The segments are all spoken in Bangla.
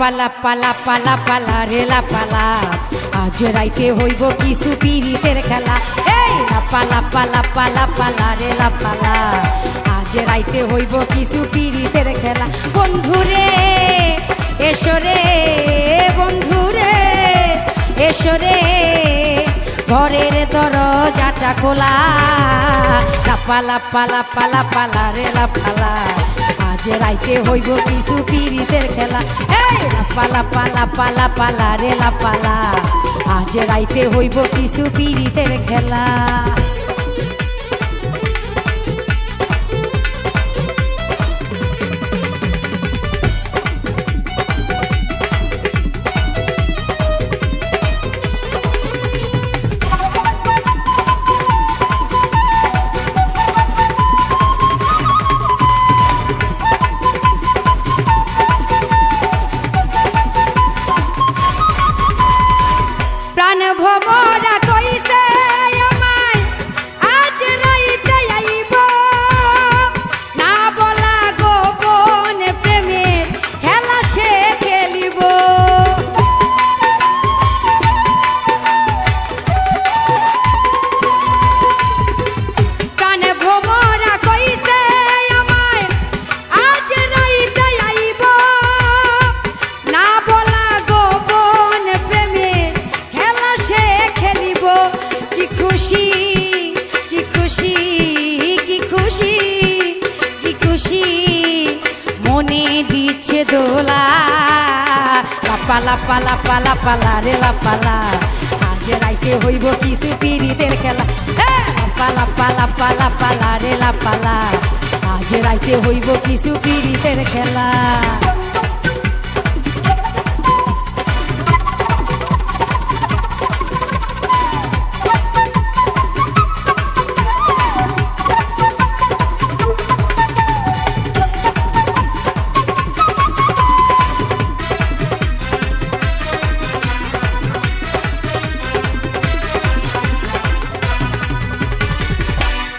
পালা পালা পালা পালা রে লাপালা, আজ রাইতে হইব কিছু পিরিতের খেলা। এই লাপালা পালা পালা পালা রে লাপালা, আজ রাইতে হইব কিছু পিরিতের খেলা। বন্ধুরে এসরে, বন্ধুরে এসরে, ঘরের দরজাটা খোলা। লাপালা পালা পালা পালা রে লাপালা, আজ রাইতে হইব কিছু পিরিতের খেলা। এই লাপালা পালা পালা পালা রে লাপালা, আজ রাইতে হইব কিছু পিরিতের খেলা। প্রাণ ভমরা কইছে আমায় আজ রাইতে আইব, না বলা গোপন প্রেমের খেলা সে খেলিব। প্রাণ ভমরা কইছে আমায় আজ রাইতে আইব, না বলা গোপন প্রেমের খেলা সে খেলিব। কি খুশি কি খুশি কি খুশি কি খুশি, মনে দিচ্ছে দোলা। লাপালা পালা পালা পালা রে লাপালা, আজ রাইতে হইব কিছু পিরিতের খেলা। লাপালা পালা পালা পালা রে লাপালা, আজ রাইতে হইব কিছু পিরিতের খেলা।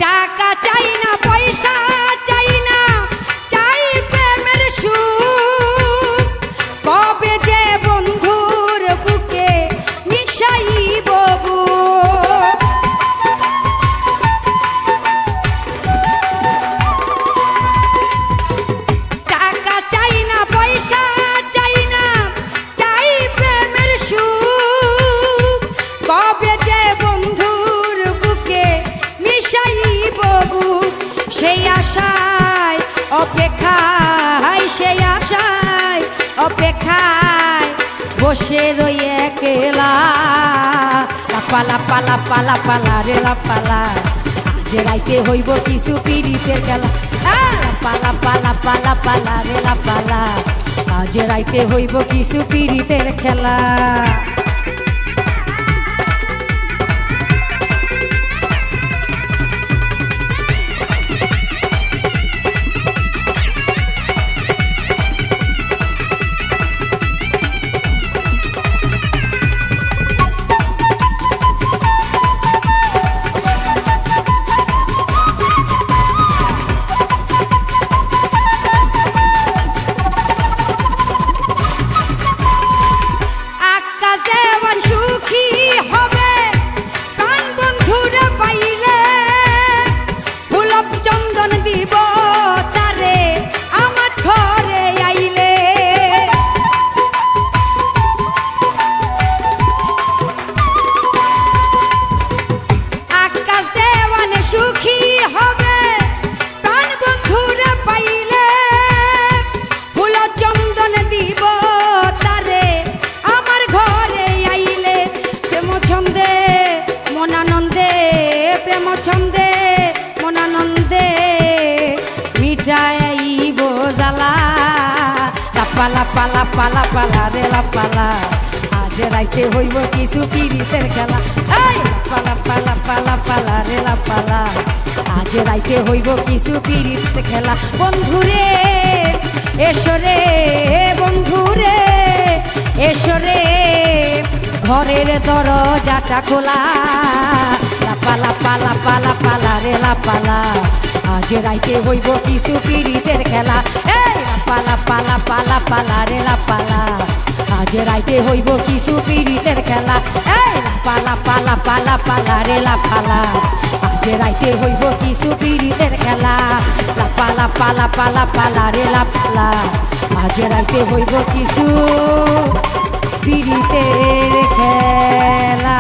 টাকা চাই না, পয়সা চাই না, চাই প্রেমের সুখ। কবে যে বন্ধুর বুকে মিশাইব বুক। টাকা চাই না, পয়সা চাই না, চাই প্রেমের সুখ। কবে যে বন্ধুর বুকে মিশাইব বুক। সেই আশায় অপেক্ষায়, সেই আশায় অপেক্ষায় বসে রই একলা। লাপালা পালা পালা পালা রে লাপালা, আজ রাইতে হইব কিছু পিরিতের খেলা। লাপালা পালা পালা পালা রে লাপালা, আজ রাইতে হইব কিছু পিরিতের খেলা। আকাশ দেওয়ান সুখী হবে প্রাণ বন্ধুরে পাইলে, ফুলব চন্দন দিব তারে আমার ঘরে আইলে। আকাশ দেওয়ান সুখী হবে প্রাণ বন্ধুরে পাইলে, ফুল চন্দন দিব তারে আমার ঘরে আইলে। প্রেম ছন্দে মনানন্দে, প্রেম ছন্দে মনানন্দে, মিটাইব জ্বালা। লাপালা পালা পালা পালা রে লাপালা, আজ রাইতে হইব কিছু পিরিতের খেলা। লাপালা পালা পালা পালা রে লা পালা আজ রাইতে হইব কিছু পিরিত খেলা বন্ধুরে এসরে বন্ধুরে এসরে ঘরের দরজাটা খোলা পালা পালা পালা পালা রে লা পালা আজ রাইতে হইব কিছু পিরিতের খেলা এই পালা পালা পালা পালা রে লা পালা আজ রাইতে হইব কিছু পিরিতের খেলা এই পালা পালা পালা পালা রে লা পালা আজ রাইতে হইব কিছু পিরিতের খেলা লা পালা পালা পালা পালা রে লা পালা আজ রাইতে হইব কিছু পিরিতের খেলা।